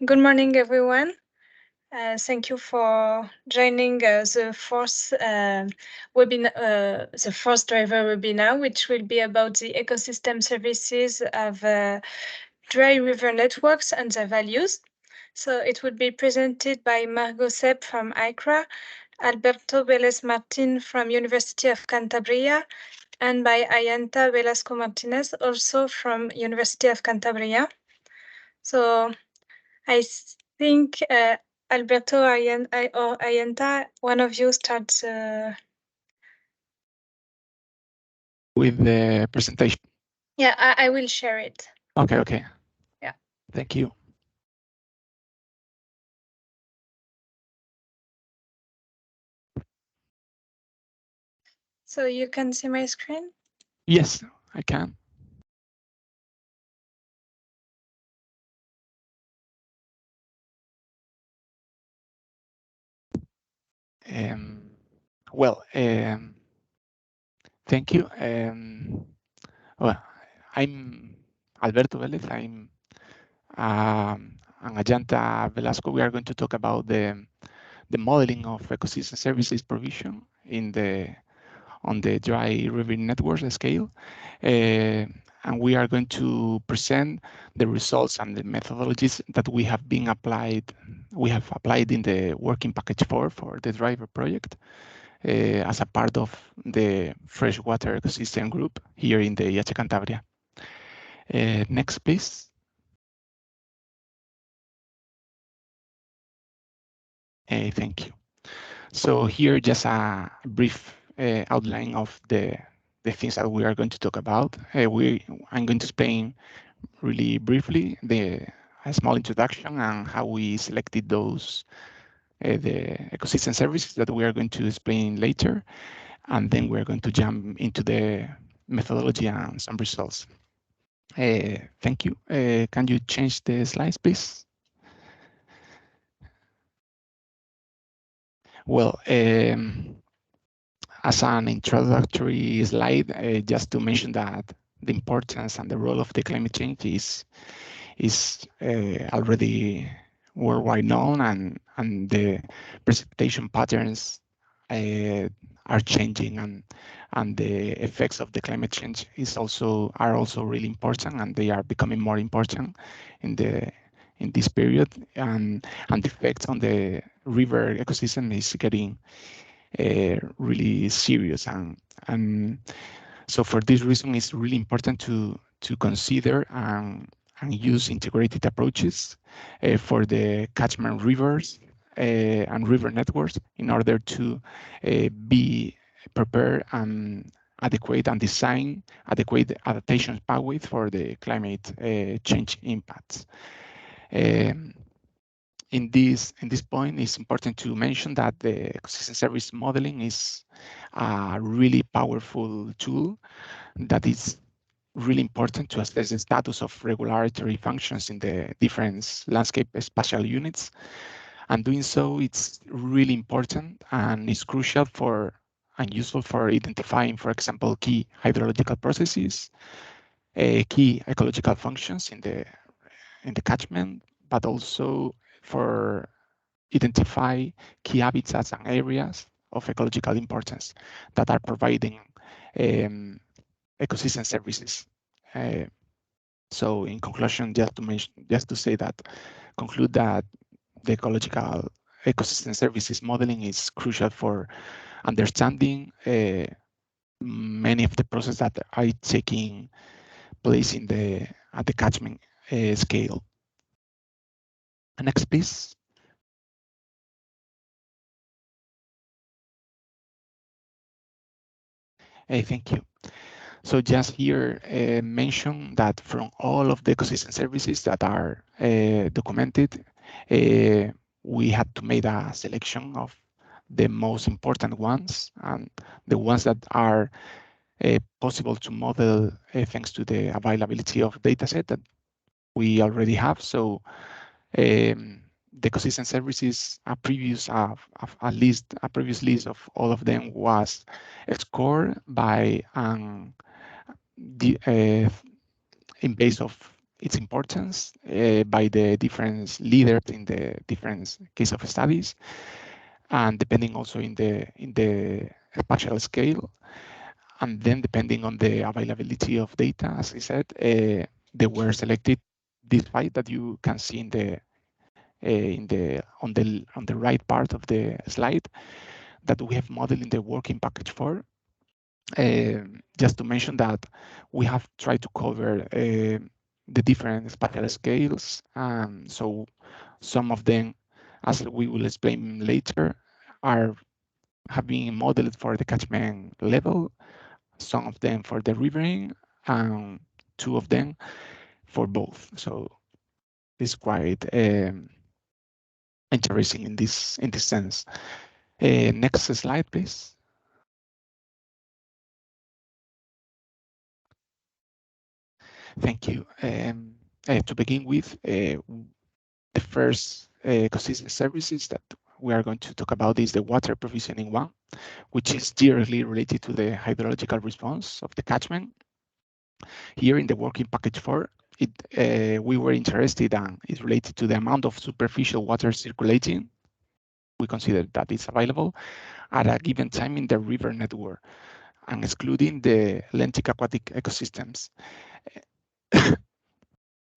Good morning, everyone. Thank you for joining the fourth webinar, the fourth driver webinar, which will be about the ecosystem services of dry river networks and their values. So it will be presented by Margot Sepp from ICRA, Alberto Velez Martin from University of Cantabria, and by Ayanta Velasco Martinez, also from University of Cantabria. So I think Alberto or Ayanta, one of you starts with the presentation. Yeah, I will share it. Okay. Yeah. Thank you. So you can see my screen? Yes, I can. Thank you. Well, I'm Alberto Velez. I'm and Ayanta Velasco. We are going to talk about the modeling of ecosystem services provision on the dry river network scale. And we are going to present the results and the methodologies that we have applied in the working package for the DRYvER project as a part of the freshwater ecosystem group here in the IH Cantabria. Next, please. Thank you. So here, just a brief outline of the things that we are going to talk about. I'm going to explain really briefly a small introduction and how we selected those the ecosystem services that we are going to explain later, and then we're going to jump into the methodology and some results. Thank you. Can you change the slides, please? Well, as an introductory slide, just to mention that the importance and the role of the climate change is already worldwide known, and the precipitation patterns are changing, and the effects of the climate change are also really important, and they are becoming more important in this period, and the effects on the river ecosystem is getting really serious, and so for this reason it's really important to consider and use integrated approaches for the catchment rivers and river networks in order to be prepared and adequate and design adequate adaptation pathways for the climate change impacts. In this point, it's important to mention that the ecosystem service modeling is a really powerful tool that is really important to assess the status of regulatory functions in the different landscape spatial units. And doing so, it's really important and is crucial and useful for identifying, for example, key hydrological processes, key ecological functions in the catchment, but also for identify key habitats and areas of ecological importance that are providing ecosystem services. So in conclusion, just to say that, conclude that the ecological ecosystem services modeling is crucial for understanding many of the processes that are taking place at the catchment scale. Next, please. Thank you. So just here mention that from all of the ecosystem services that are documented, we had to make a selection of the most important ones and the ones that are possible to model thanks to the availability of dataset that we already have. So the ecosystem services, a previous list of all of them was scored by in base of its importance by the different leaders in the different case of studies, and depending also in the spatial scale, and then depending on the availability of data, as I said, they were selected this five that you can see on the right part of the slide that we have modeled in the working package for. Just to mention that we have tried to cover the different spatial scales. So some of them, as we will explain later, have been modeled for the catchment level, some of them for the rivering, and two of them for both. So it's quite interesting in this sense. Next slide, please. Thank you. To begin with, the first ecosystem services that we are going to talk about is the water provisioning one, which is directly related to the hydrological response of the catchment. Here in the working package 4, we were interested and it's related to the amount of superficial water circulating. We consider that it's available at a given time in the river network and excluding the lentic aquatic ecosystems.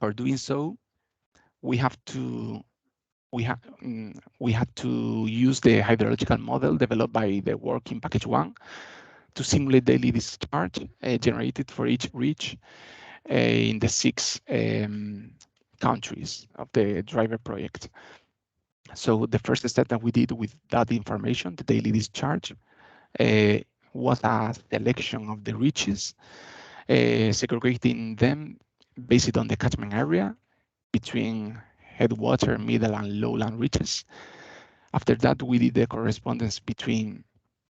For doing so, we have to use the hydrological model developed by the working package 1 to simulate daily discharge generated for each reach in the 6 countries of the DRYvER project. So the first step that we did with that information, the daily discharge, was a selection of the reaches, segregating them based on the catchment area between headwater, middle, and lowland reaches. After that, we did the correspondence between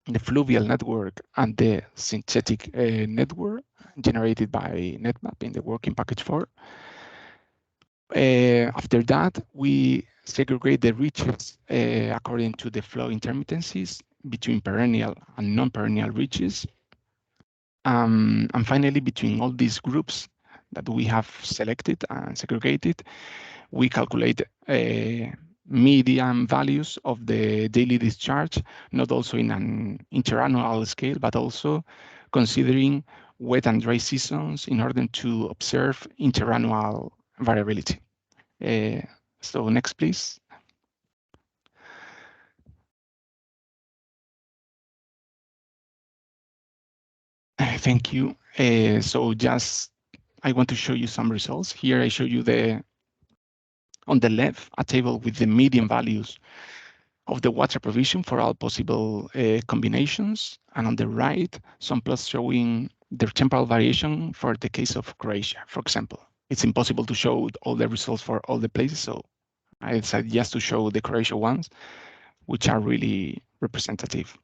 the fluvial network and the synthetic network generated by NetMap in the working package 4. After that, we segregate the reaches according to the flow intermittencies between perennial and non-perennial reaches. And finally, between all these groups that we have selected and segregated, we calculate median values of the daily discharge, not also in an interannual scale, but also considering wet and dry seasons in order to observe interannual variability. So next, please. Thank you. So just, I want to show you some results. Here I show you on the left, a table with the median values of the water provision for all possible combinations. And on the right, some plots showing the temporal variation for the case of Croatia, for example. It's impossible to show all the results for all the places, so I decided just to show the Croatia ones, which are really representative.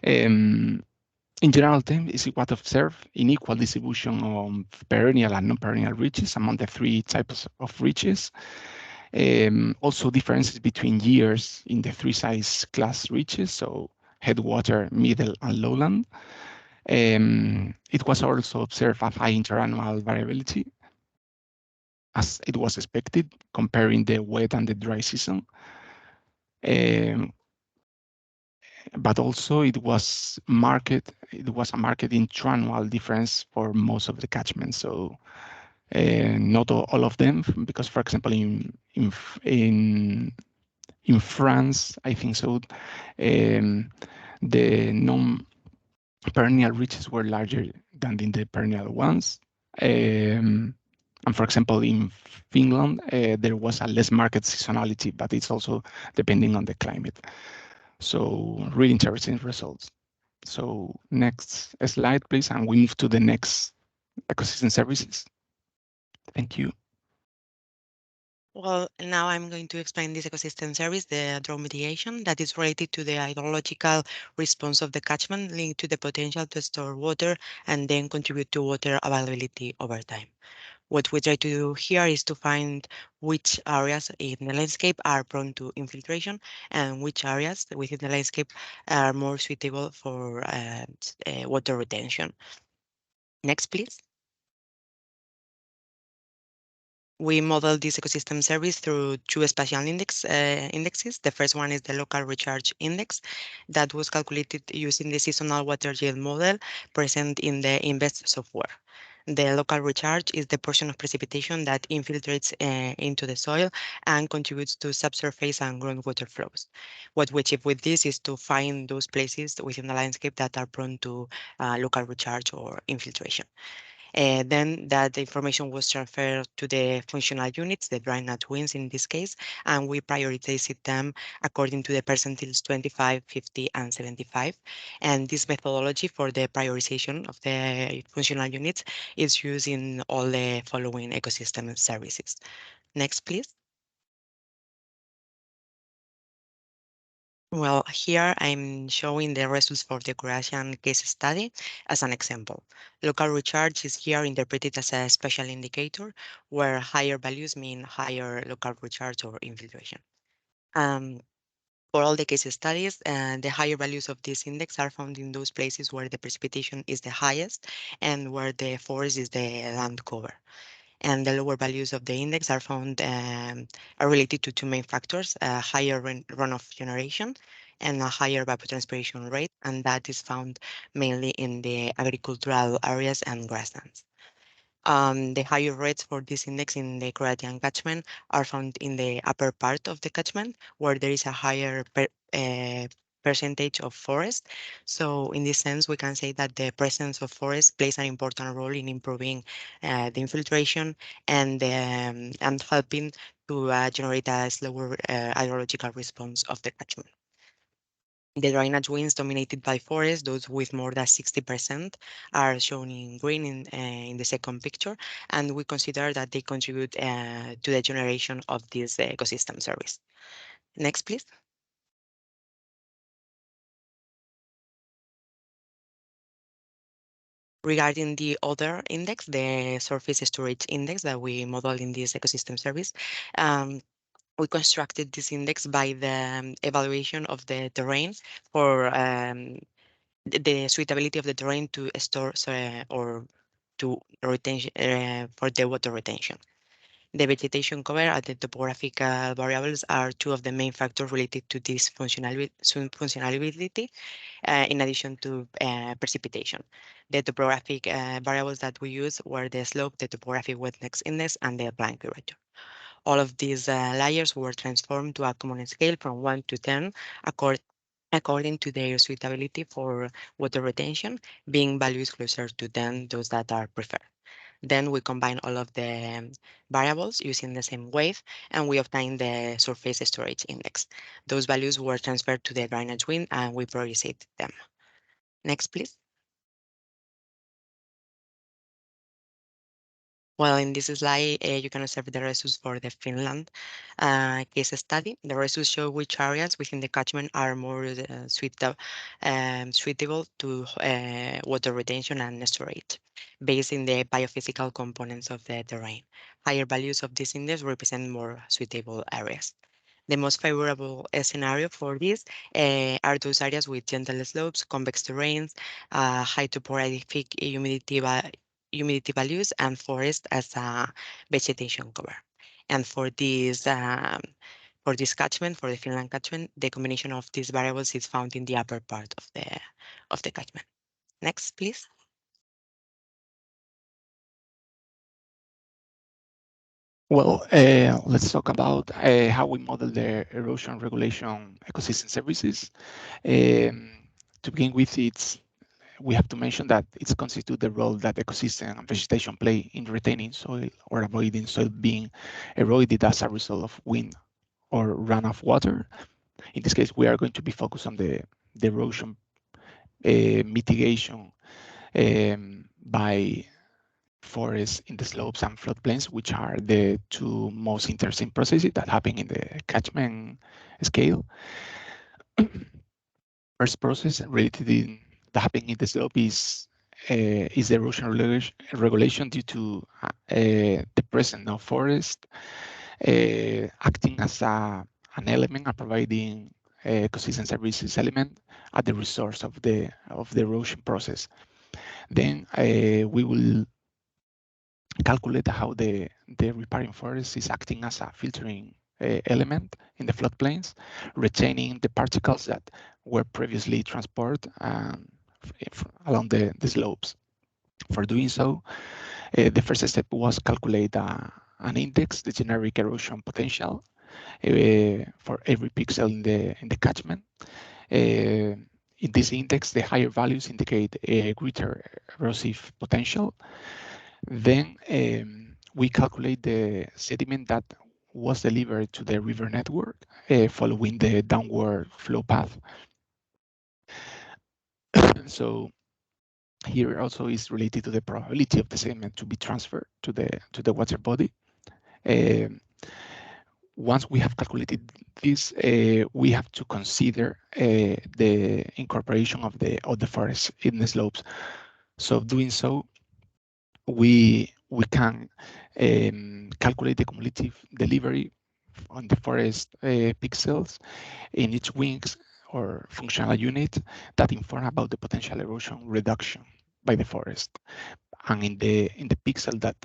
In general terms, is what observe unequal distribution of perennial and non-perennial reaches among the 3 types of reaches. Also differences between years in the 3 size class reaches, so headwater, middle, and lowland. It was also observed a high interannual variability, as it was expected, comparing the wet and the dry season. But also it was a marked intra-annual difference for most of the catchments. So not all of them, because for example in France, I think so, the non-perennial reaches were larger than in the perennial ones. And for example, in Finland, there was a less marked seasonality, but it's also depending on the climate. So really interesting results. So next slide, please, and we move to the next ecosystem services. Thank you. Well, now I'm going to explain this ecosystem service, the drought mitigation, that is related to the hydrological response of the catchment linked to the potential to store water and then contribute to water availability over time. What we try to do here is to find which areas in the landscape are prone to infiltration and which areas within the landscape are more suitable for water retention. Next, please. We model this ecosystem service through two spatial indexes. The first one is the local recharge index that was calculated using the seasonal water yield model present in the Invest software. The local recharge is the portion of precipitation that infiltrates into the soil and contributes to subsurface and groundwater flows. What we achieve with this is to find those places within the landscape that are prone to local recharge or infiltration. Then that information was transferred to the functional units, the drainage winds in this case, and we prioritized them according to the percentiles 25, 50, and 75. And this methodology for the prioritization of the functional units is used in all the following ecosystem services. Next, please. Well, here I'm showing the results for the Croatian case study as an example. Local recharge is here interpreted as a special indicator where higher values mean higher local recharge or infiltration. For all the case studies, the higher values of this index are found in those places where the precipitation is the highest and where the forest is the land cover. And the lower values of the index are found are related to two main factors: higher runoff generation and a higher evapotranspiration rate, and that is found mainly in the agricultural areas and grasslands. The higher rates for this index in the Croatian catchment are found in the upper part of the catchment, where there is a higher percentage of forest. So in this sense, we can say that the presence of forest plays an important role in improving the infiltration and helping to generate a slower hydrological response of the catchment. The drainage winds dominated by forests, those with more than 60%, are shown in green in the second picture, and we consider that they contribute to the generation of this ecosystem service. Next, please. Regarding the other index, the surface storage index that we model in this ecosystem service, we constructed this index by the evaluation of the terrain for the suitability of the terrain to store or to retention for the water retention. The vegetation cover and the topographical variables are two of the main factors related to this functionality, in addition to precipitation. The topographic variables that we use were the slope, the topographic wetness index, and the plant curvature. All of these layers were transformed to a common scale from 1 to 10 according to their suitability for water retention, being values closer to 10, those that are preferred. Then we combine all of the variables using the same wave, and we obtain the surface storage index. Those values were transferred to the drainage wind, and we prioritized them. Next, please. Well, in this slide, you can observe the results for the Finland case study. The results show which areas within the catchment are more suitable to water retention and storage, based in the biophysical components of the terrain. Higher values of this index represent more suitable areas. The most favorable scenario for this are those areas with gentle slopes, convex terrains, high topographic humidity values, and forest as a vegetation cover. And for this catchment, for the Finland catchment, the combination of these variables is found in the upper part of the catchment. Next, please. Well, let's talk about how we model the erosion regulation ecosystem services. To begin with, we have to mention that it constitutes the role that ecosystem and vegetation play in retaining soil or avoiding soil being eroded as a result of wind or runoff water. In this case, we are going to be focused on the erosion mitigation by forests in the slopes and floodplains, which are the two most interesting processes that happen in the catchment scale. First process related in that happening in the slope is the erosion regulation due to the presence of forest acting as an element and providing ecosystem services element at the resource of the erosion process. Then we will calculate how the riparian forest is acting as a filtering element in the floodplains, retaining the particles that were previously transported along the slopes. For doing so, the first step was calculate an index, the generic erosion potential, for every pixel in the catchment. In this index, the higher values indicate a greater erosive potential. Then we calculate the sediment that was delivered to the river network following the downward flow path. So here also is related to the probability of the sediment to be transferred to the water body. Once we have calculated this, we have to consider the incorporation of the forest in the slopes. So doing so, we can calculate the cumulative delivery on the forest pixels in each wings or functional unit that inform about the potential erosion reduction by the forest. And in the pixel that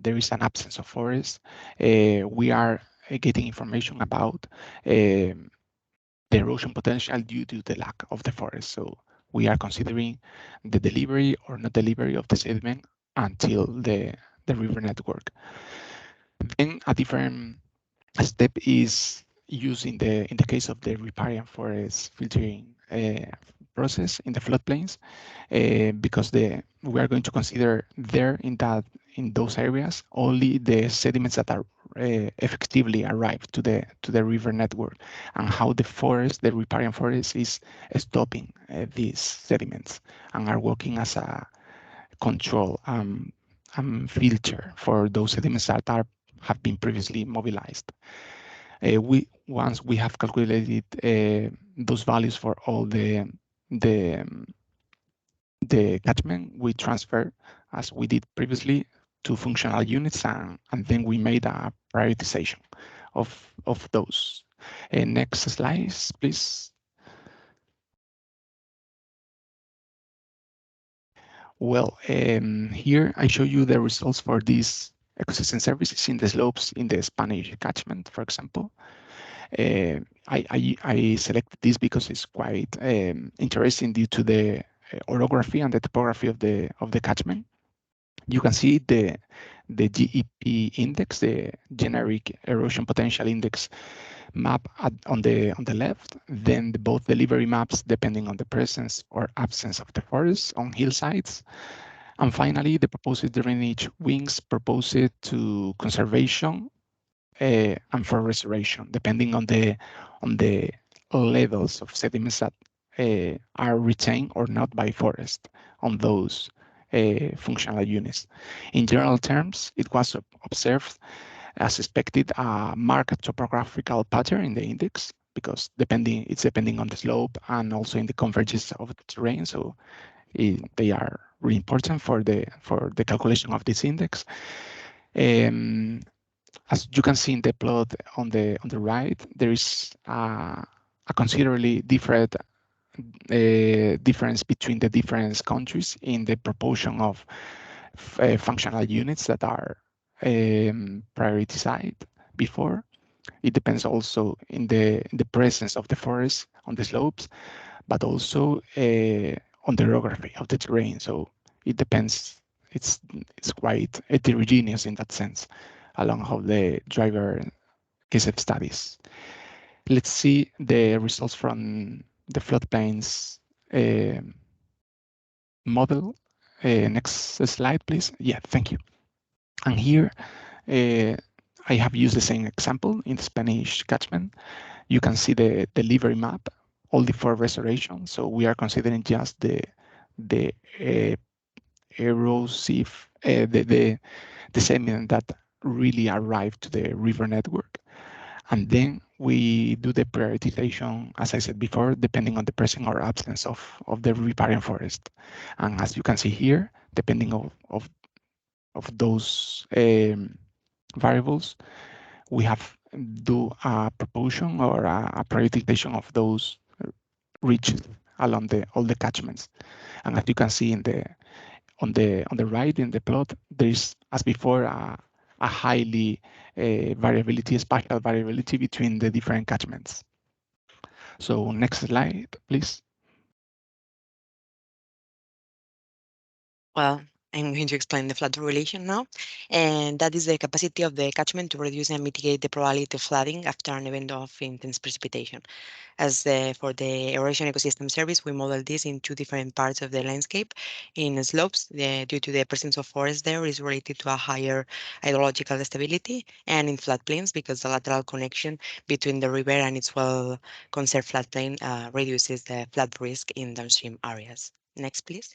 there is an absence of forest, we are getting information about the erosion potential due to the lack of the forest. So we are considering the delivery or not delivery of the sediment until the river network. Then a different step is used in the case of the riparian forest filtering process in the floodplains, because we are going to consider there in those areas only the sediments that are effectively arrive to the river network, and how the riparian forest is stopping these sediments and are working as a control filter for those sediments that have been previously mobilized. Once we have calculated those values for all the catchment, we transfer, as we did previously, to functional units, and then we made a prioritization of those. Next slide, please. Well, here I show you the results for these ecosystem services in the slopes in the Spanish catchment, for example. I selected this because it's quite interesting due to the orography and the topography of the catchment. You can see the GEP index, the generic erosion potential index map on the left, then both delivery maps depending on the presence or absence of the forest on hillsides, and finally the proposed drainage wings proposed to conservation and for restoration, depending on the levels of sediments that are retained or not by forest on those functional units. In general terms, it was observed, as expected, a marked topographical pattern in the index, because it's depending on the slope and also in the convergence of the terrain. So they are really important for the calculation of this index. As you can see in the plot on the right, there is a considerably different difference between the different countries in the proportion of functional units that are prioritized before. It depends also in the presence of the forest on the slopes, but also on the orography of the terrain. So it depends. It's quite heterogeneous in that sense, along how the DRYvER case studies. Let's see the results from the floodplains model. Next slide, please. Yeah, thank you. And here I have used the same example in the Spanish catchment. You can see the delivery map, only for restoration. So we are considering just the erosive, the sediment that really arrived to the river network. And then we do the prioritization, as I said before, depending on the presence or absence of the riparian forest. And as you can see here, depending of those variables, we have do a proportion or a prioritization of those reached along all the catchments. And as you can see on the right in the plot, there is, as before, a highly variability, spatial variability between the different catchments. So next slide, please. Well, I'm going to explain the flood relation now, and that is the capacity of the catchment to reduce and mitigate the probability of flooding after an event of intense precipitation. As for the erosion ecosystem service, we model this in two different parts of the landscape. In slopes, due to the presence of forest there is related to a higher hydrological stability, and in floodplains, because the lateral connection between the river and its well-conserved floodplain reduces the flood risk in downstream areas. Next, please.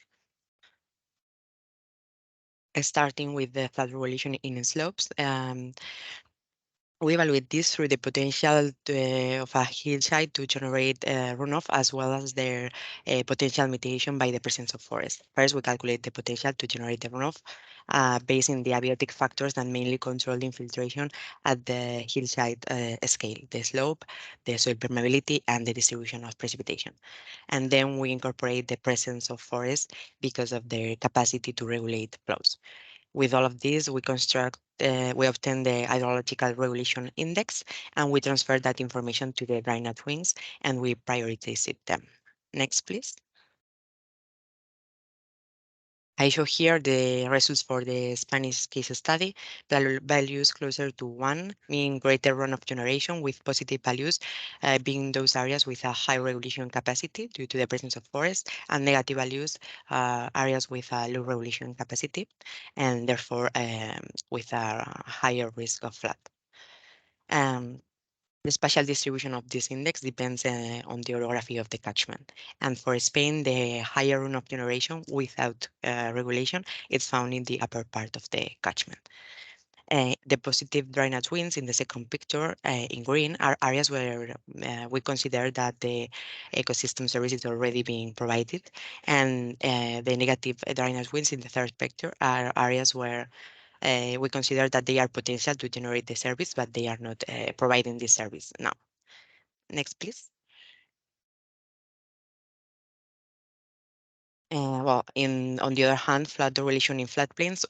Starting with the flood regulation in slopes. We evaluate this through the potential of a hillside to generate runoff, as well as their potential mitigation by the presence of forest. First, we calculate the potential to generate the runoff based on the abiotic factors that mainly control the infiltration at the hillside scale, the slope, the soil permeability, and the distribution of precipitation. And then we incorporate the presence of forest because of their capacity to regulate flows. With all of this, we obtain the hydrological regulation index, and we transfer that information to the drainage wings, and we prioritize them. Next, please. I show here the results for the Spanish case study. Values closer to 1 mean greater runoff generation, with positive values being those areas with a high regulation capacity due to the presence of forest, and negative values areas with a low regulation capacity, and therefore with a higher risk of flood. The spatial distribution of this index depends on the orography of the catchment. And for Spain, the higher runoff generation without regulation is found in the upper part of the catchment. The positive drainage winds in the second picture in green are areas where we consider that the ecosystem service is already being provided. And the negative drainage winds in the third picture are areas where we consider that they are potential to generate the service, but they are not providing this service now. Next, please. Well, on the other hand, flood relation in floodplains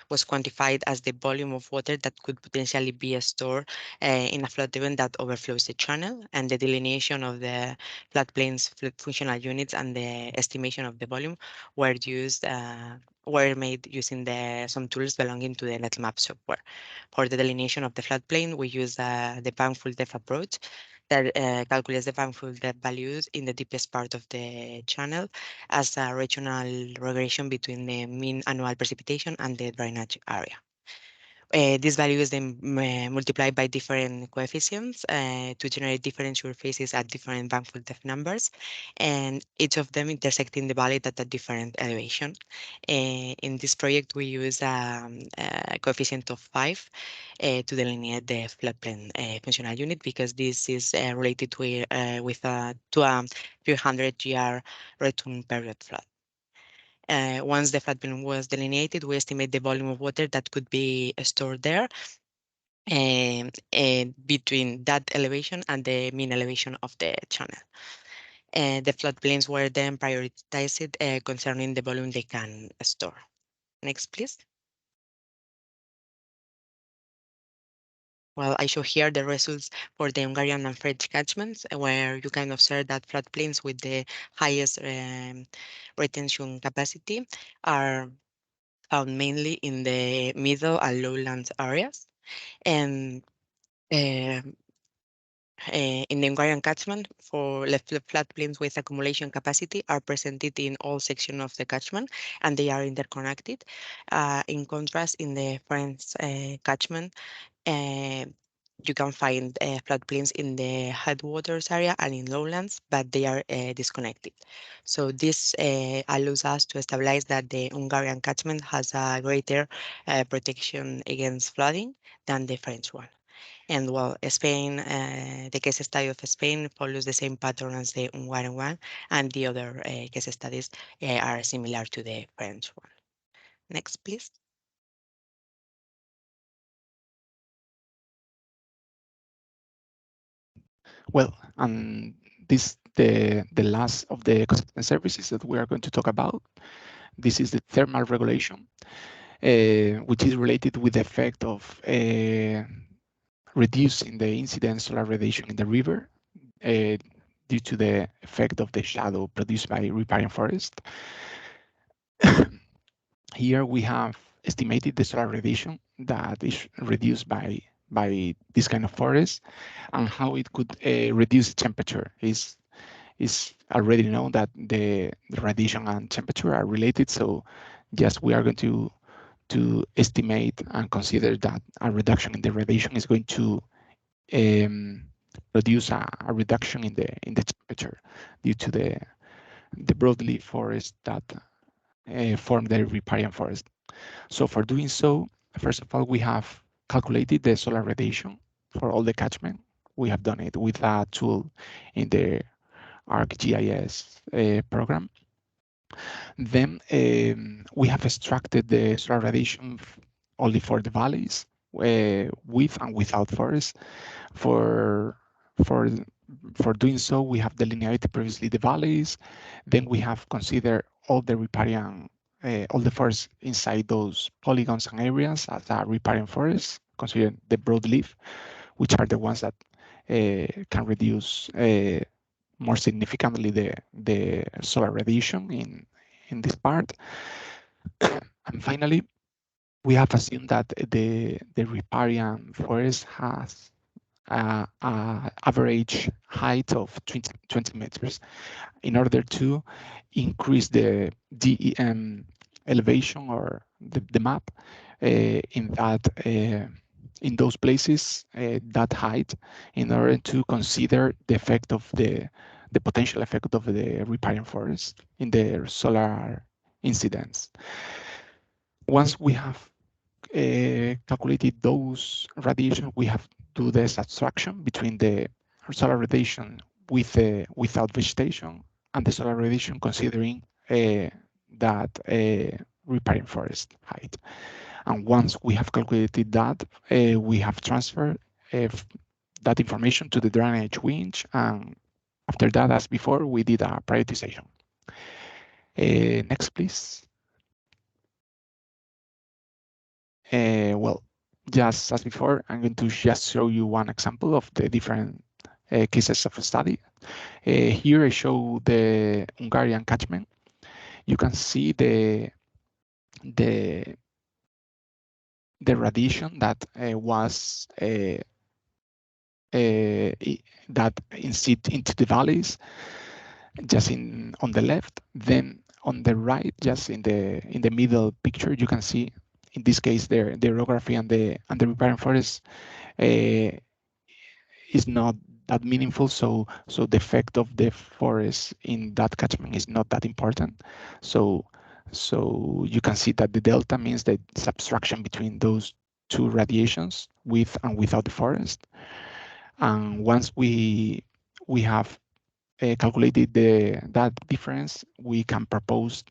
was quantified as the volume of water that could potentially be stored in a flood event that overflows the channel, and the delineation of the floodplains functional units and the estimation of the volume were made using some tools belonging to the NetMap software. For the delineation of the floodplain, we use the painful depth approach that calculates the painful depth values in the deepest part of the channel as a regional regression between the mean annual precipitation and the drainage area. This value is then multiplied by different coefficients to generate different surfaces at different bankful depth numbers, and each of them intersecting the valley at a different elevation. In this project, we use a coefficient of 5 to delineate the floodplain functional unit, because this is related to a 300 GR return period flood. Once the floodplain was delineated, we estimate the volume of water that could be stored there between that elevation and the mean elevation of the channel. The floodplains were then prioritized concerning the volume they can store. Next, please. Well, I show here the results for the Hungarian and French catchments, where you can observe that floodplains with the highest retention capacity are found mainly in the middle and lowlands areas. And in the Hungarian catchment, for floodplains with accumulation capacity are presented in all sections of the catchment, and they are interconnected. In contrast, in the French catchment, uh, you can find floodplains in the headwaters area and in lowlands, but they are disconnected. So this allows us to stabilize that the Hungarian catchment has a greater protection against flooding than the French one. And well, Spain, the case study of Spain follows the same pattern as the Hungarian one, and the other case studies are similar to the French one. Next, please. Well, and this the last of the ecosystem services that we are going to talk about. this is the thermal regulation, which is related with the effect of reducing the incident solar radiation in the river due to the effect of the shadow produced by riparian forest. Here we have estimated the solar radiation that is reduced by this kind of forest, and how it could reduce temperature. Is already known that the radiation and temperature are related, so yes, we are going to estimate and consider that a reduction in the radiation is going to produce a reduction in the temperature due to the broadleaf forest that form the riparian forest. So for doing so, first of all, we have calculated the solar radiation for all the catchment. We have done it with a tool in the ArcGIS program. Then we have extracted the solar radiation only for the valleys, with and without forests. For doing so, we have delineated previously the valleys. Then we have considered all the riparian, all the forests inside those polygons and areas as a riparian forest, considering the broadleaf, which are the ones that can reduce more significantly the solar radiation in this part. And finally, we have assumed that the riparian forest has average height of 20 meters in order to increase the DEM elevation or the map in that in those places that height, in order to consider the effect of the potential effect of the riparian forest in the solar incidence. Once we have calculated those radiation, we have do the subtraction between the solar radiation with without vegetation and the solar radiation considering that riparian forest height. And once we have calculated that, we have transferred that information to the drainage winch, and after that, as before, we did a prioritization. Next, please. Well, just as before, I'm going to just show you one example of the different cases of study. Here I show the Hungarian catchment. You can see the radiation that was that inset into the valleys, just on the left. Then on the right, just in the middle picture, you can see in this case the orography and the riparian forest is not that meaningful, so the effect of the forest in that catchment is not that important. So you can see that the delta means the subtraction between those two radiations, with and without the forest. And once we have calculated that difference, we can propose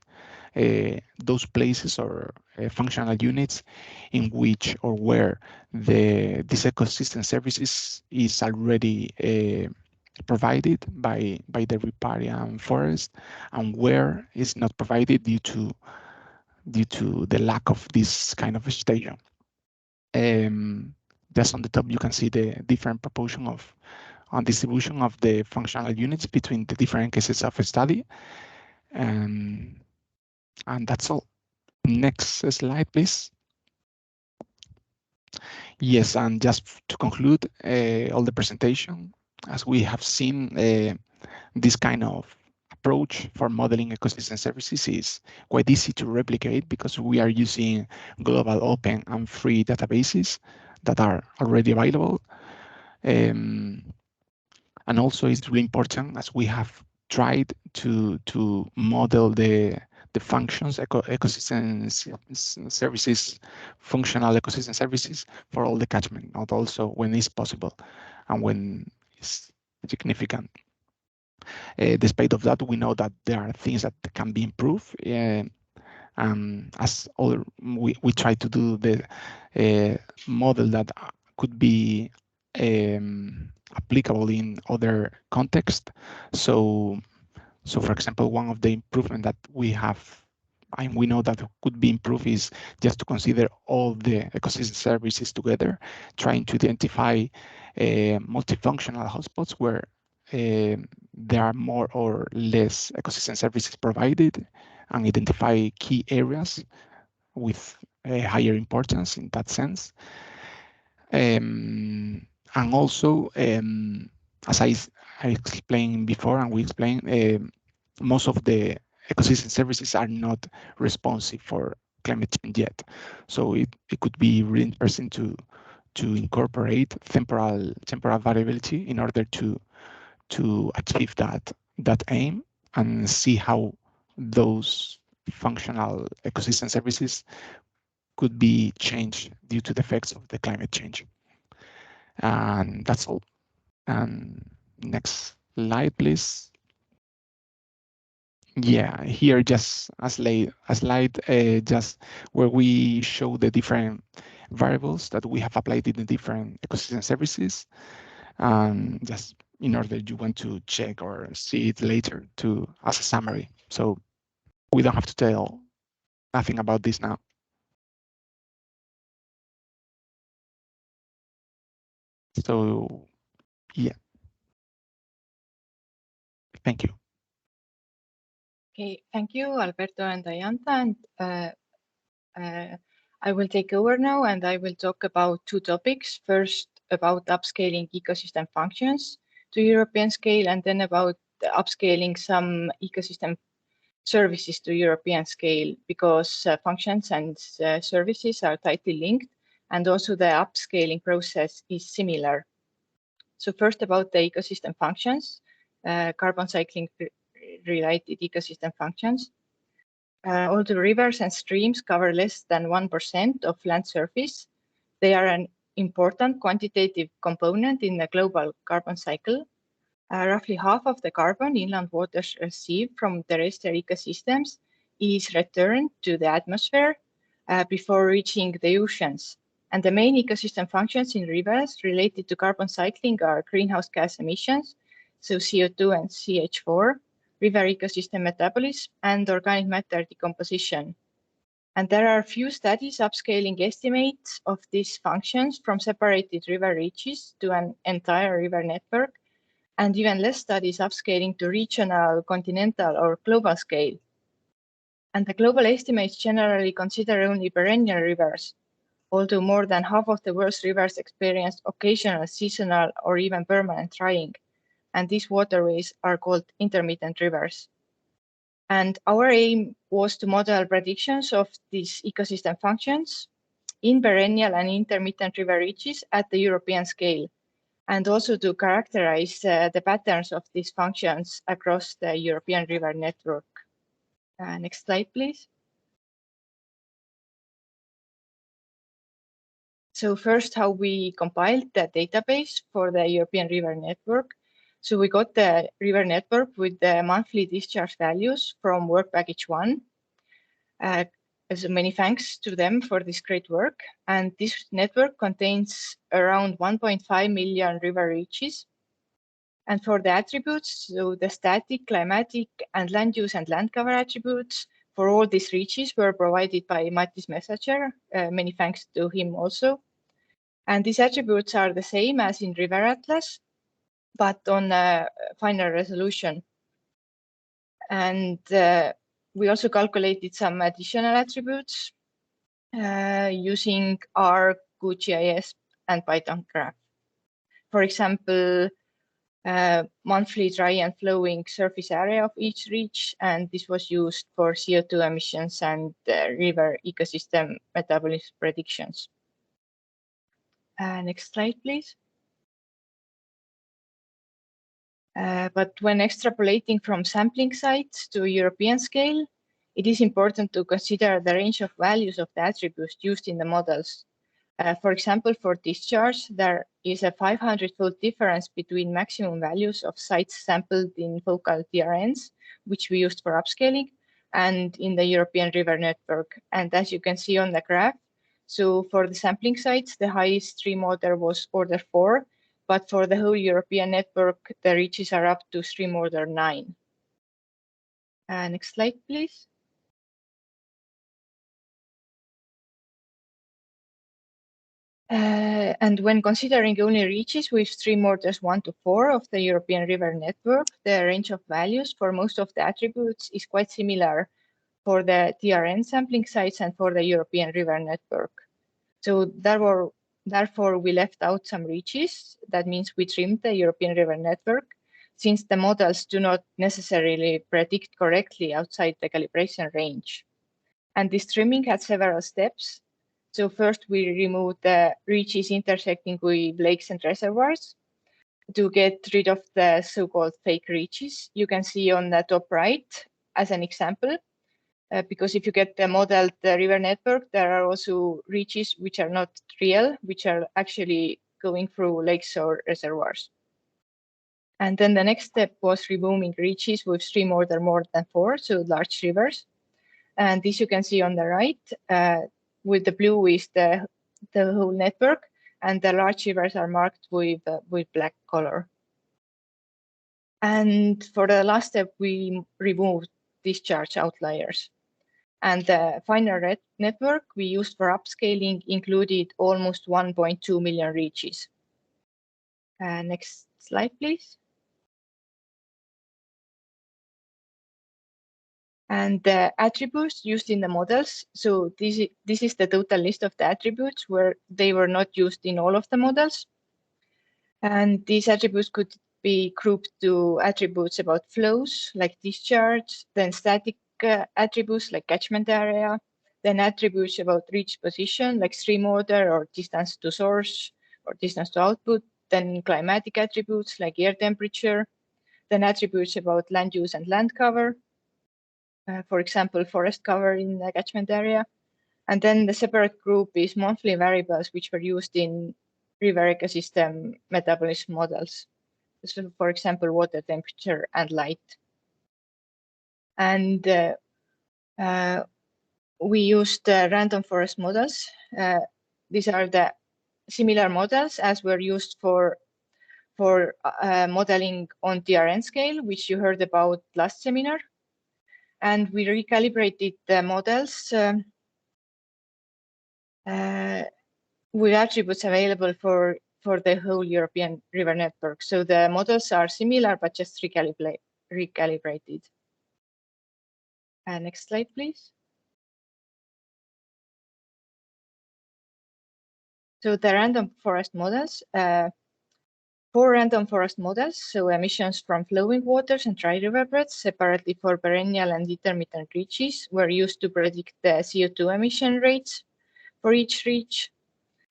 those places or functional units in which or where this ecosystem services is already provided by the riparian forest, and where is not provided due to the lack of this kind of vegetation. Just on the top, you can see the different proportion of distribution of the functional units between the different cases of study. And that's all. Next slide, please. Yes, and just to conclude all the presentation, as we have seen, this kind of approach for modeling ecosystem services is quite easy to replicate because we are using global, open, and free databases that are already available. And also it's really important, as we have tried to model the functions, ecosystem services, functional ecosystem services for all the catchment, not also when it's possible and when it's significant. Despite of that, we know that there are things that can be improved. As all, we try to do the model that could be applicable in other contexts. So for example, one of the improvements that we have and we know that could be improved is just to consider all the ecosystem services together, trying to identify multifunctional hotspots where there are more or less ecosystem services provided, and identify key areas with higher importance in that sense. And also, as I explained before, and we explained, most of the ecosystem services are not responsive for climate change yet. So it could be really interesting to incorporate temporal variability in order to achieve that aim and see how those functional ecosystem services could be changed due to the effects of the climate change. And that's all. And next slide, please. Yeah, here just a slide just where we show the different variables that we have applied in the different ecosystem services. Just in order you want to check or see it later as a summary. So we don't have to tell nothing about this now. So yeah, thank you. Okay, thank you, Alberto and Ayanta. And I will take over now, and I will talk about two topics. First, about upscaling ecosystem functions to European scale, and then about upscaling some ecosystem services to European scale, because functions and services are tightly linked, and also the upscaling process is similar. So first, about the ecosystem functions, carbon cycling related ecosystem functions. Although rivers and streams cover less than 1% of land surface, they are an important quantitative component in the global carbon cycle. Roughly half of the carbon inland waters receive from terrestrial ecosystems is returned to the atmosphere before reaching the oceans. And the main ecosystem functions in rivers related to carbon cycling are greenhouse gas emissions, so CO2 and CH4, river ecosystem metabolism, and organic matter decomposition. And there are few studies upscaling estimates of these functions from separated river reaches to an entire river network, and even less studies upscaling to regional, continental, or global scale. And the global estimates generally consider only perennial rivers, although more than half of the world's rivers experience occasional, seasonal, or even permanent drying. And these waterways are called intermittent rivers. And our aim was to model predictions of these ecosystem functions in perennial and intermittent river reaches at the European scale, and also to characterize the patterns of these functions across the European river network. Next slide, please. So first, how we compiled the database for the European river network. So we got the river network with the monthly discharge values from work package 1. So many thanks to them for this great work. And this network contains around 1.5 million river reaches. And for the attributes, so the static, climatic, and land use and land cover attributes for all these reaches were provided by Mattis Messager. Many thanks to him also. And these attributes are the same as in River Atlas, but on a finer resolution. And we also calculated some additional attributes using R, QGIS, and Python graph. For example, monthly dry and flowing surface area of each reach, and this was used for CO2 emissions and river ecosystem metabolism predictions. Next slide, please. But when extrapolating from sampling sites to European scale, it is important to consider the range of values of the attributes used in the models. For example, for discharge, there is a 500-fold difference between maximum values of sites sampled in focal DRNs, which we used for upscaling, and in the European river network. And as you can see on the graph, so for the sampling sites, the highest stream order was order 4, but for the whole European network, the reaches are up to stream order 9. Next slide, please. And when considering only reaches with stream orders 1 to 4 of the European river network, the range of values for most of the attributes is quite similar for the DRN sampling sites and for the European river network. So therefore, we left out some reaches. That means we trimmed the European river network, since the models do not necessarily predict correctly outside the calibration range. And this trimming had several steps. So first, we removed the reaches intersecting with lakes and reservoirs to get rid of the so-called fake reaches. You can see on the top right as an example. Because if you get the modeled river network, there are also reaches which are not real, which are actually going through lakes or reservoirs. And then the next step was removing reaches with stream order more than 4, so large rivers. And this you can see on the right, with the blue is the whole network, and the large rivers are marked with black color. And for the last step, we removed discharge outliers. And the final network we used for upscaling included almost 1.2 million reaches. Next slide, please. And the attributes used in the models. So this is the total list of the attributes where they were not used in all of the models. And these attributes could be grouped to attributes about flows like discharge, then static attributes like catchment area, then attributes about reach position like stream order or distance to source or distance to output, then climatic attributes like air temperature, then attributes about land use and land cover, for example, forest cover in the catchment area. And then the separate group is monthly variables, which were used in river ecosystem metabolism models. So, for example, water temperature and light. And we used random forest models. These are the similar models as were used for modeling on DRN scale, which you heard about last seminar. And we recalibrated the models with attributes available for the whole European river network. So the models are similar, but just recalibrated. Next slide, please. So the random forest models, 4 random forest models, so emissions from flowing waters and dry river beds separately for perennial and intermittent reaches were used to predict the CO2 emission rates for each reach.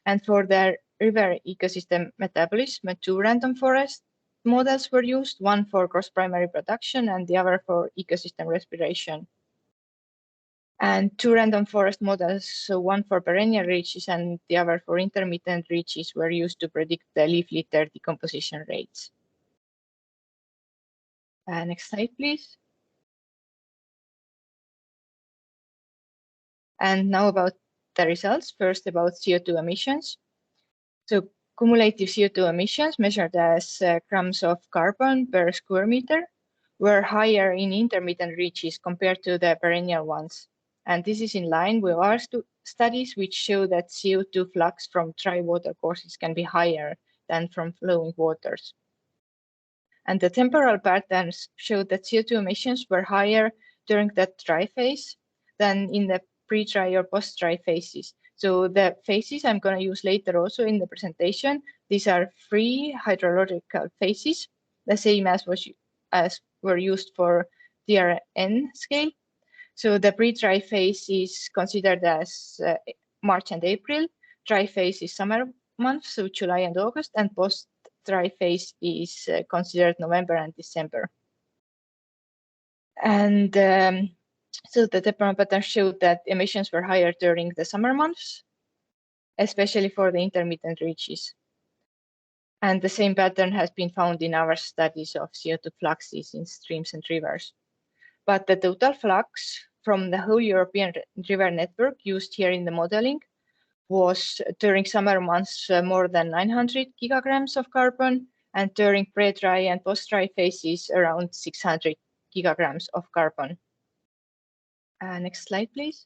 And for the river ecosystem metabolism, 2 random forest models were used, one for cross-primary production and the other for ecosystem respiration. And 2 random forest models, so one for perennial reaches and the other for intermittent reaches, were used to predict the leaf litter decomposition rates. Next slide, please. And now about the results. First, about CO2 emissions. So cumulative CO2 emissions measured as grams of carbon per square meter were higher in intermittent reaches compared to the perennial ones. And this is in line with our studies, which show that CO2 flux from dry water courses can be higher than from flowing waters. And the temporal patterns showed that CO2 emissions were higher during the dry phase than in the pre-dry or post-dry phases. So the phases I'm going to use later also in the presentation, these are free hydrological phases, the same as were used for DRN scale. So the pre-dry phase is considered as March and April. Dry phase is summer months, so July and August, and post-dry phase is considered November and December. And so the temporal pattern showed that emissions were higher during the summer months, especially for the intermittent reaches. And the same pattern has been found in our studies of CO2 fluxes in streams and rivers. But the total flux from the whole European river network used here in the modeling was during summer months more than 900 gigagrams of carbon, and during pre-dry and post-dry phases around 600 gigagrams of carbon. Next slide, please.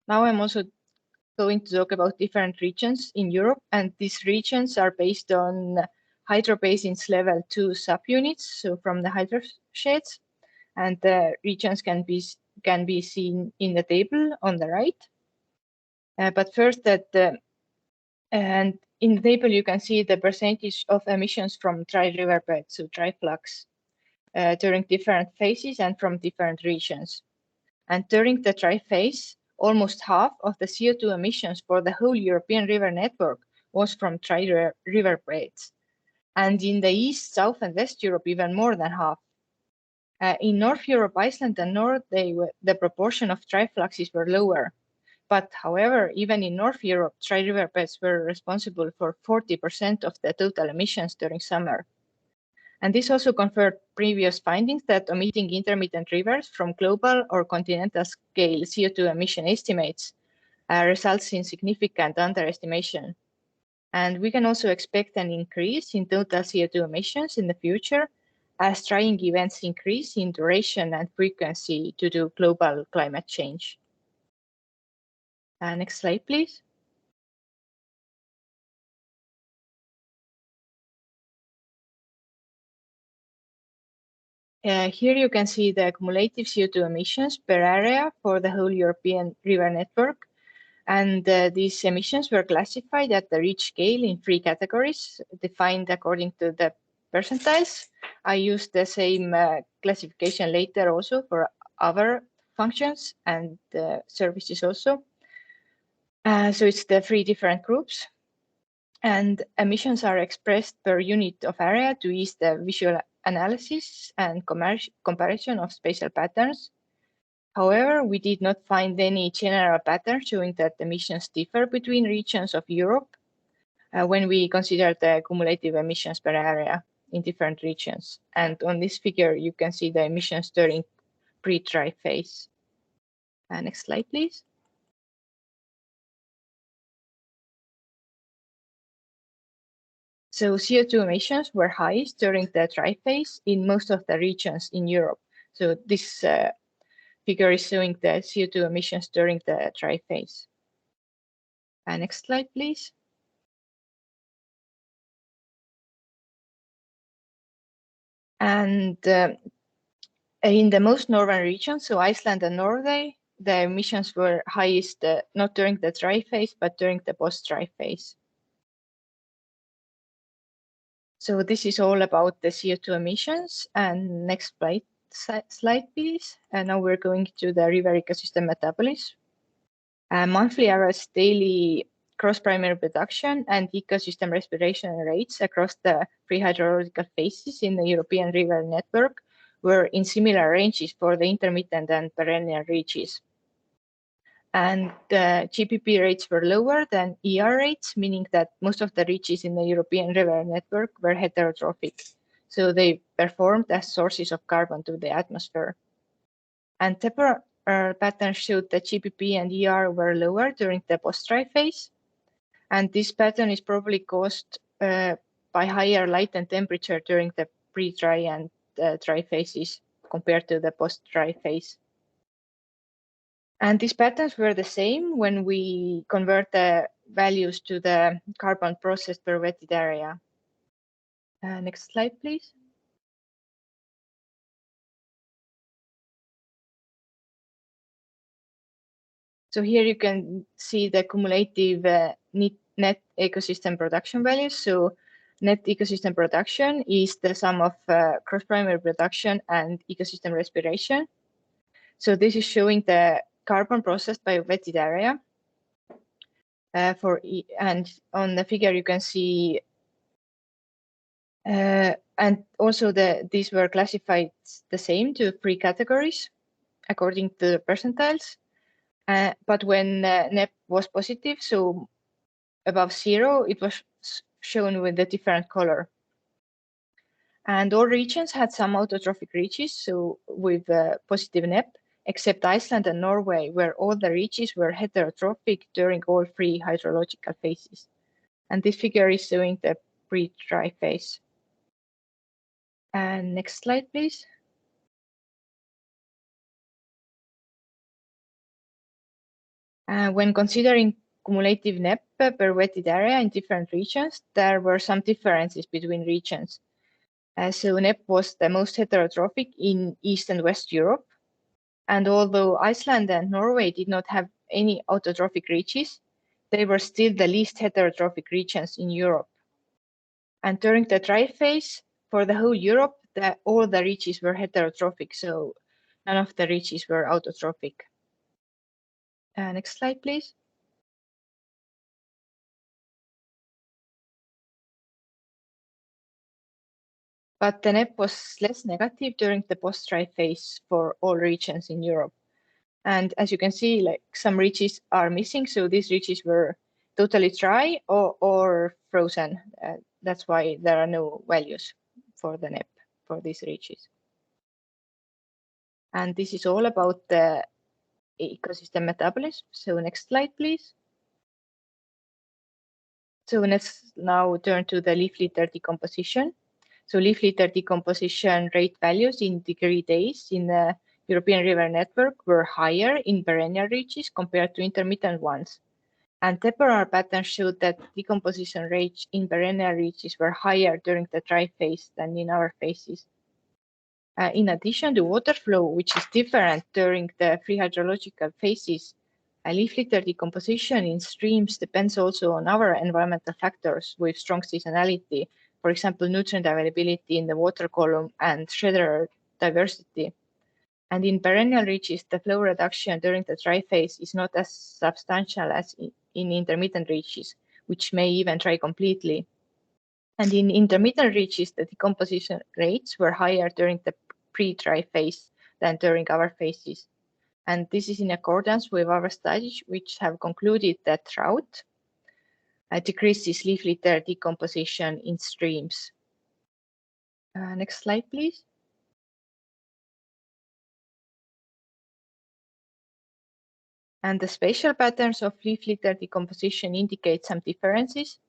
Now I'm also going to talk about different regions in Europe, and these regions are based on hydrobasins level 2 subunits, so from the hydrosheds, and the regions can be seen in the table on the right. But first, and in the table you can see the percentage of emissions from dry riverbed, so dry flux, during different phases and from different regions. And during the dry phase, almost half of the CO2 emissions for the whole European river network was from dry riverbeds. And in the East, South, and West Europe, even more than half. In North Europe, Iceland, and Norway, the proportion of dry fluxes were lower. But however, even in North Europe, dry riverbeds were responsible for 40% of the total emissions during summer. And this also confirmed previous findings that omitting intermittent rivers from global or continental scale CO2 emission estimates results in significant underestimation. And we can also expect an increase in total CO2 emissions in the future as drying events increase in duration and frequency due to global climate change. Next slide, please. Here you can see the cumulative CO2 emissions per area for the whole European river network. And these emissions were classified at the REACH scale in 3 categories, defined according to the percentiles. I used the same classification later also for other functions and services also. So it's the 3 different groups. And emissions are expressed per unit of area to ease the visual analysis and comparison of spatial patterns. However, we did not find any general pattern showing that emissions differ between regions of Europe when we consider the cumulative emissions per area in different regions. And on this figure, you can see the emissions during pre-dry phase. Next slide, please. So CO2 emissions were highest during the dry phase in most of the regions in Europe. So this figure is showing the CO2 emissions during the dry phase. Next slide, please. And in the most northern regions, so Iceland and Norway, the emissions were highest not during the dry phase, but during the post-dry phase. So this is all about the CO2 emissions. And next slide, please. And now we're going to the river ecosystem metabolism. Monthly average daily cross-primary production and ecosystem respiration rates across the 3 hydrological phases in the European river network were in similar ranges for the intermittent and perennial reaches. And the GPP rates were lower than ER rates, meaning that most of the reaches in the European river network were heterotrophic. So they performed as sources of carbon to the atmosphere. And temporal patterns showed that GPP and ER were lower during the post-dry phase. And this pattern is probably caused by higher light and temperature during the pre-dry and dry phases compared to the post-dry phase. And these patterns were the same when we convert the values to the carbon processed per wetted area. Next slide, please. So here you can see the cumulative net ecosystem production values. So net ecosystem production is the sum of cross-primary production and ecosystem respiration. So this is showing the carbon processed by wetted area. And on the figure you can see, and also these were classified the same to 3 categories according to the percentiles. But when NEP was positive, so above 0, it was shown with a different color. And all regions had some autotrophic reaches, so with positive NEP, except Iceland and Norway, where all the reaches were heterotrophic during all 3 hydrological phases. And this figure is showing the pre-dry phase. And next slide, please. When considering cumulative NEP per wetted area in different regions, there were some differences between regions. So NEP was the most heterotrophic in East and West Europe. And although Iceland and Norway did not have any autotrophic reaches, they were still the least heterotrophic regions in Europe. And during the dry phase, for the whole Europe, all the reaches were heterotrophic, so none of the reaches were autotrophic. Next slide, please. But the NEP was less negative during the post-dry phase for all regions in Europe. And as you can see, like some reaches are missing, so these reaches were totally dry or frozen. That's why there are no values for the NEP for these reaches. And this is all about the ecosystem metabolism. So next slide, please. So let's now turn to the leaf litter decomposition. So leaf litter decomposition rate values in degree days in the European river network were higher in perennial reaches compared to intermittent ones. And temporal patterns showed that decomposition rates in perennial reaches were higher during the dry phase than in our phases. In addition to water flow, which is different during the free hydrological phases, leaf litter decomposition in streams depends also on other environmental factors with strong seasonality, for example, nutrient availability in the water column and shredder diversity. And in perennial reaches, the flow reduction during the dry phase is not as substantial as in intermittent reaches, which may even dry completely. And in intermittent reaches, the decomposition rates were higher during the pre-dry phase than during our phases. And this is in accordance with our studies, which have concluded that drought decreases leaf litter decomposition in streams. Next slide, please. And the spatial patterns of leaf litter decomposition indicate some differences.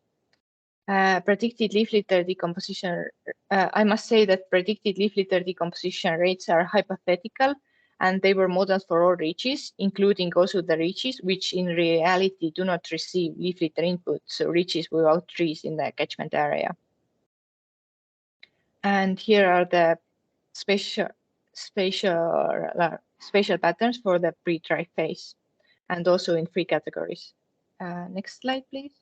Predicted leaf litter decomposition, I must say that predicted leaf litter decomposition rates are hypothetical, and they were modeled for all reaches, including also the reaches which in reality do not receive leaf litter input, so reaches without trees in the catchment area. And here are the spatial patterns for the pre-dry phase, and also in 3 categories. Next slide, please.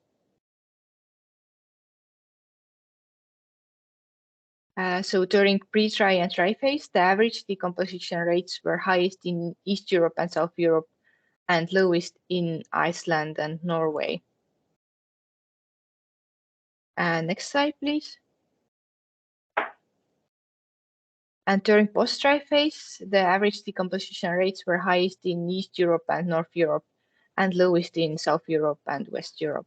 So during pre-dry and dry phase, the average decomposition rates were highest in East Europe and South Europe and lowest in Iceland and Norway. Next slide, please. And during post-dry phase, the average decomposition rates were highest in East Europe and North Europe and lowest in South Europe and West Europe.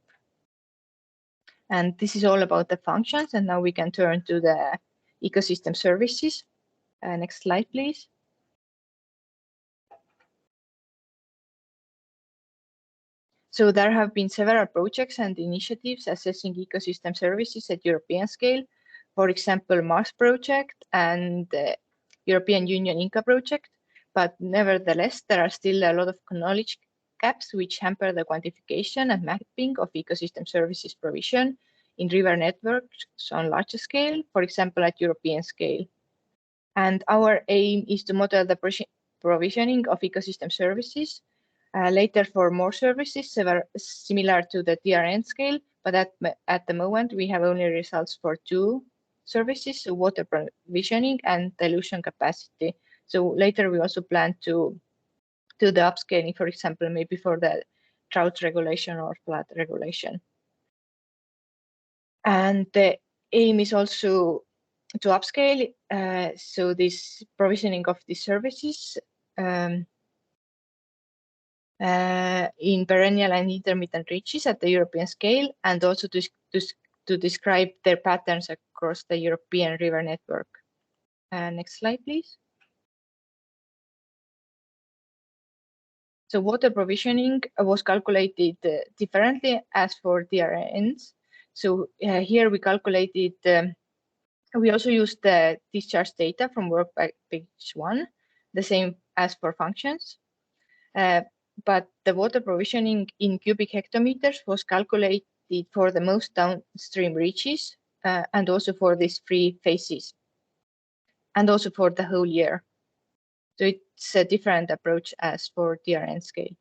And this is all about the functions. And now we can turn to the ecosystem services. Next slide, please. So there have been several projects and initiatives assessing ecosystem services at European scale. For example, Mars project and the European Union Inca project. But nevertheless, there are still a lot of knowledge gaps which hamper the quantification and mapping of ecosystem services provision in river networks on larger scale, for example, at European scale. And our aim is to model the provisioning of ecosystem services later for more services similar to the DRN scale, but at the moment we have only results for 2 services, so water provisioning and dilution capacity. So later we also plan to do the upscaling, for example, maybe for the drought regulation or flood regulation. And the aim is also to upscale, so this provisioning of these services in perennial and intermittent reaches at the European scale, and also to describe their patterns across the European river network. Next slide, please. So water provisioning was calculated differently as for DRNs. So here we calculated, we also used the discharge data from work package 1, the same as for functions. but the water provisioning in cubic hectometers was calculated for the most downstream reaches and also for these 3 phases, and also for the whole year. So it's a different approach as for DRN scale.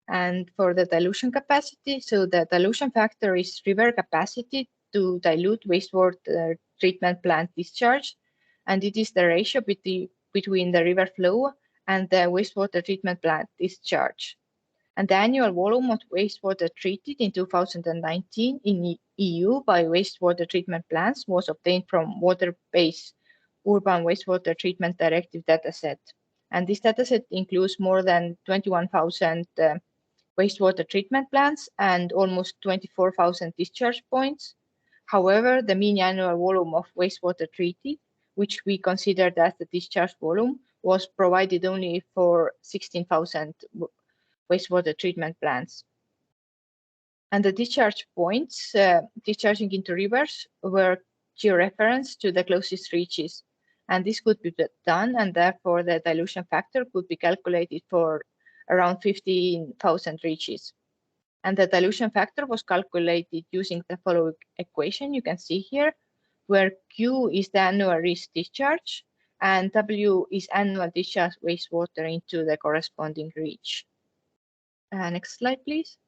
And for the dilution capacity, so the dilution factor is river capacity to dilute wastewater treatment plant discharge, and it is the ratio between the river flow and the wastewater treatment plant discharge. And the annual volume of wastewater treated in 2019 in EU by wastewater treatment plants was obtained from Water-Based Urban Wastewater Treatment Directive dataset. And this dataset includes more than 21,000 wastewater treatment plants and almost 24,000 discharge points. However, the mean annual volume of wastewater treated, which we considered as the discharge volume, was provided only for 16,000 wastewater treatment plants. And the discharge points discharging into rivers were georeferenced to the closest reaches. And this could be done, and therefore the dilution factor could be calculated for around 15,000 reaches. And the dilution factor was calculated using the following equation you can see here, where Q is the annual reach discharge and W is annual discharge wastewater into the corresponding reach. Next slide, please.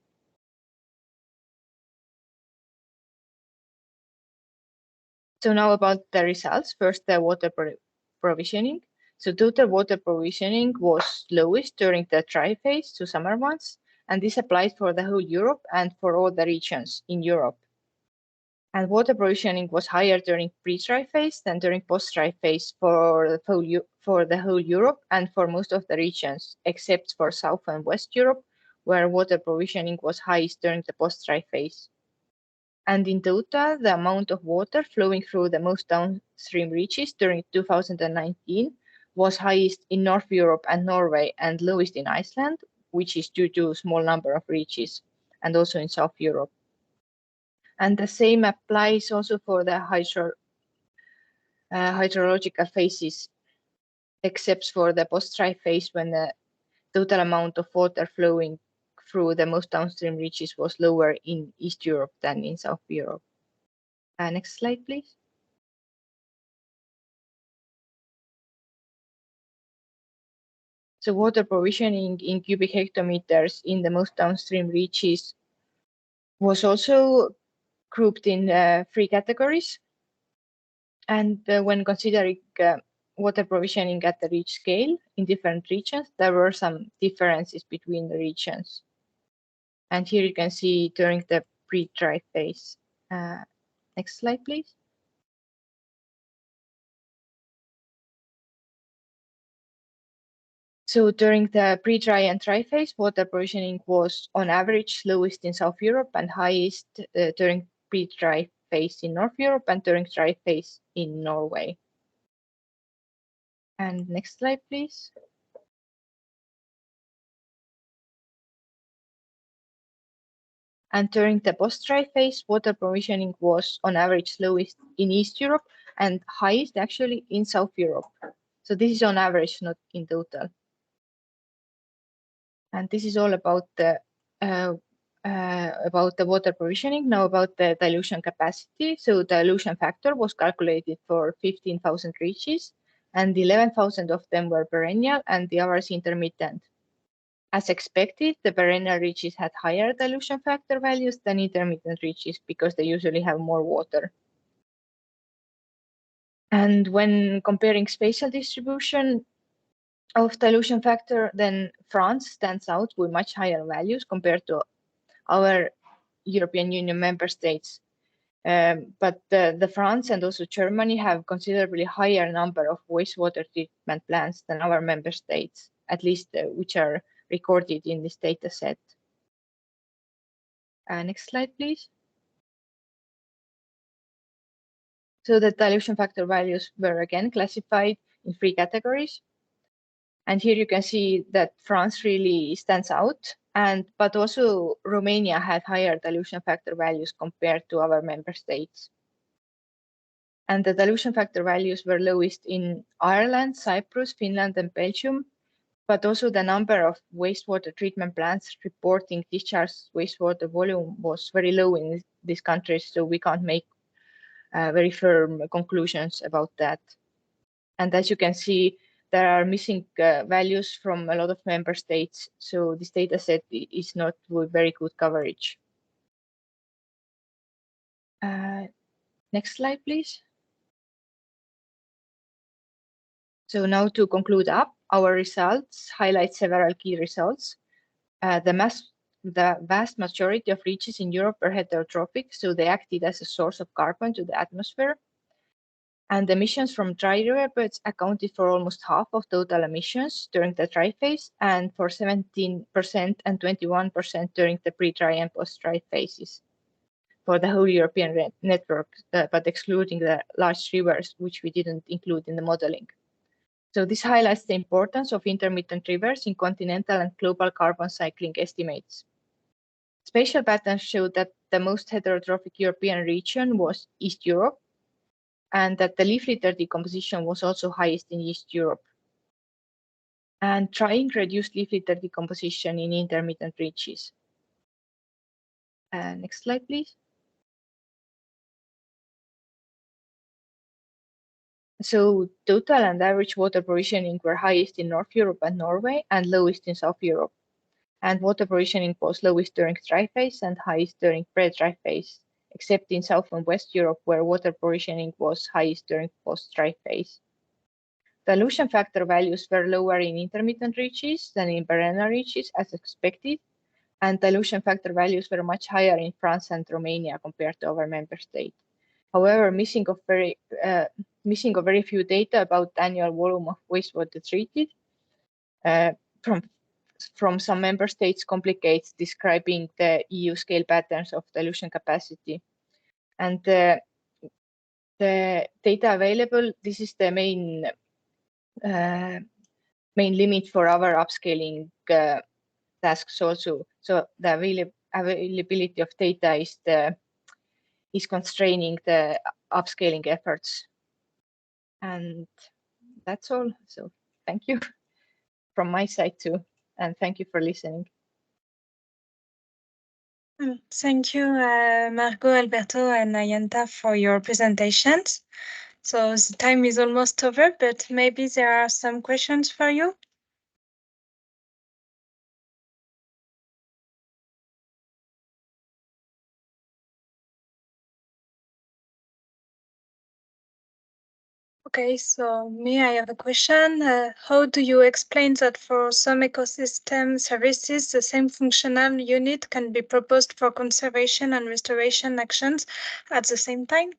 So now about the results. First, the water provisioning. So total water provisioning was lowest during the dry phase, so summer months, and this applies for the whole Europe and for all the regions in Europe. And water provisioning was higher during pre-dry phase than during post-dry phase for the whole Europe and for most of the regions, except for South and West Europe, where water provisioning was highest during the post-dry phase. And in total, the amount of water flowing through the most downstream reaches during 2019 was highest in North Europe and Norway and lowest in Iceland, which is due to a small number of reaches, and also in South Europe. And the same applies also for the hydrological phases, except for the post-dry phase when the total amount of water flowing through the most downstream reaches was lower in East Europe than in South Europe. Next slide, please. So water provisioning in cubic hectometers in the most downstream reaches was also grouped in 3 categories. And when considering water provisioning at the reach scale in different regions, there were some differences between the regions. And here you can see during the pre-dry phase. Next slide, please. So during the pre-dry and dry phase, water provisioning was on average lowest in South Europe and highest during pre-dry phase in North Europe and during dry phase in Norway. And next slide, please. And during the post-dry phase, water provisioning was on average lowest in East Europe and highest actually in South Europe. So this is on average, not in total. And this is all about the water provisioning. Now about the dilution capacity. So dilution factor was calculated for 15,000 reaches, and 11,000 of them were perennial and the others intermittent. As expected, the perennial reaches had higher dilution factor values than intermittent reaches because they usually have more water. And when comparing spatial distribution of dilution factor, then France stands out with much higher values compared to our European Union member states. But the France and also Germany have considerably higher number of wastewater treatment plants than our member states, at least which are recorded in this data set. Next slide, please. So the dilution factor values were again classified in 3 categories. And here you can see that France really stands out, but also Romania had higher dilution factor values compared to our member states. And the dilution factor values were lowest in Ireland, Cyprus, Finland, and Belgium, but also the number of wastewater treatment plants reporting discharged wastewater volume was very low in these countries, so we can't make very firm conclusions about that. And as you can see, there are missing values from a lot of member states, so this data set is not with very good coverage. Next slide, please. So now to conclude up, our results highlight several key results. The vast majority of reaches in Europe are heterotrophic, so they acted as a source of carbon to the atmosphere. And emissions from dry river beds accounted for almost half of total emissions during the dry phase, and for 17% and 21% during the pre-dry and post-dry phases for the whole European network, but excluding the large rivers, which we didn't include in the modeling. So this highlights the importance of intermittent rivers in continental and global carbon cycling estimates. Spatial patterns show that the most heterotrophic European region was East Europe, and that the leaf litter decomposition was also highest in East Europe. And drying reduced leaf litter decomposition in intermittent reaches. Next slide, please. So total and average water provisioning were highest in North Europe and Norway, and lowest in South Europe. And water provisioning was lowest during dry phase and highest during pre-dry phase, except in South and West Europe, where water provisioning was highest during post-dry phase. Dilution factor values were lower in intermittent reaches than in perennial reaches, as expected, and dilution factor values were much higher in France and Romania compared to our member state. However, missing of very few data about annual volume of wastewater treated from some member states complicates describing the EU scale patterns of dilution capacity. And the data available, this is the main limit for our upscaling tasks also. So the availability of data is constraining the upscaling efforts. And that's all. So thank you from my side too. And thank you for listening. Thank you, Margot, Alberto, and Ayanta for your presentations. So the time is almost over, but maybe there are some questions for you. Okay, so me, I have a question. How do you explain that for some ecosystem services, the same functional unit can be proposed for conservation and restoration actions at the same time?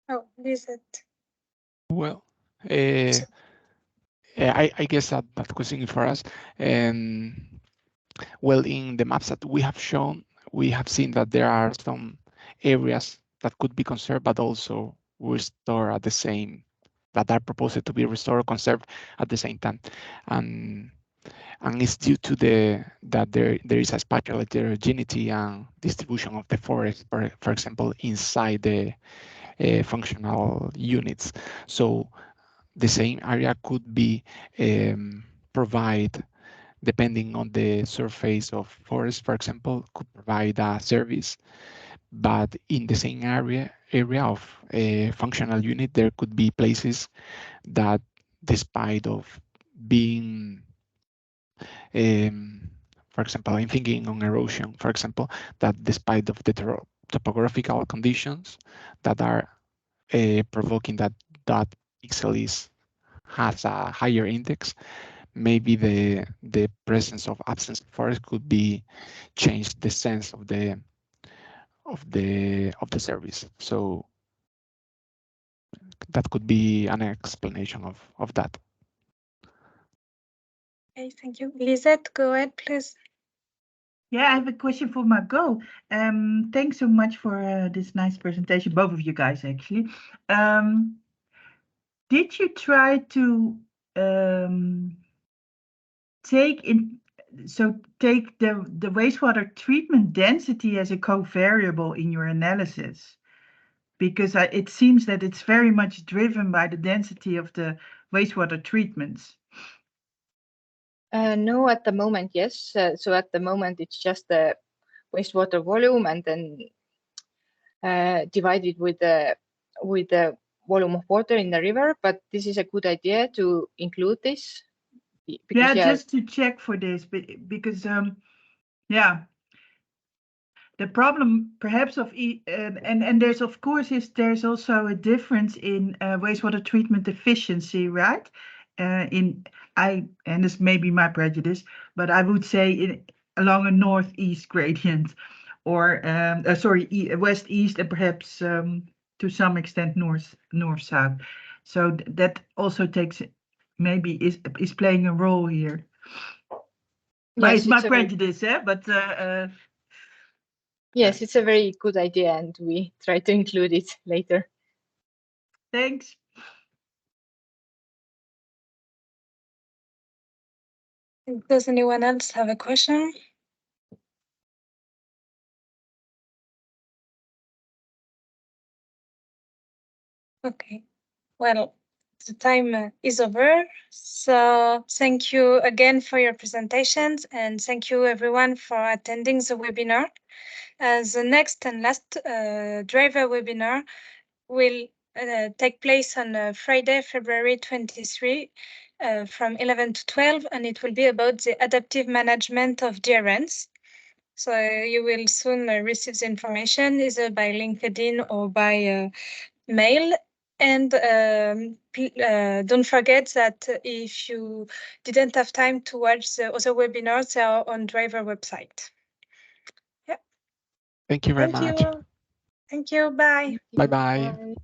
Oh, is it? Well, I guess that question is for us. Well, in the maps that we have shown, we have seen that there are some areas that could be conserved, but also restored at the same, that are proposed to be restored or conserved at the same time. And it's due to that there is a spatial heterogeneity and distribution of the forest, for example, inside the functional units. So the same area could be provide, depending on the surface of forest, for example, could provide a service, but in the same area of a functional unit, there could be places that, despite of being, for example, I'm thinking on erosion, for example, that despite of the topographical conditions that are provoking that pixel has a higher index, maybe the presence of absence of forest could be change the sense of the service. So that could be an explanation of that. Okay, thank you. Lisette, go ahead, please. Yeah, I have a question for Margot. Thanks so much for this nice presentation, both of you guys, actually. Did you try to take the wastewater treatment density as a covariable in your analysis? because it seems that it's very much driven by the density of the wastewater treatments. No, at the moment, yes. So at the moment, it's just the wastewater volume and then divided with the volume of water in the river. But this is a good idea to include this. Because, yeah, just to check for this, because yeah, the problem perhaps of and there's of course there's also a difference in wastewater treatment efficiency, right? And this may be my prejudice, but I would say along a northeast gradient, or west east, and perhaps to some extent north south. So that also maybe is playing a role here. But it's my prejudice, but yes, it's a very good idea, and we try to include it later. Thanks. Does anyone else have a question? Okay, well, the time is over. So thank you again for your presentations, and thank you everyone for attending the webinar. The next and last DRYvER webinar will take place on Friday, February 23 from 11 to 12, and it will be about the adaptive management of DRNs. So you will soon receive the information either by LinkedIn or by mail. And don't forget that if you didn't have time to watch the other webinars, they are on DRYvER website. Yeah. Thank you very much. Thank you. Bye. Bye-bye.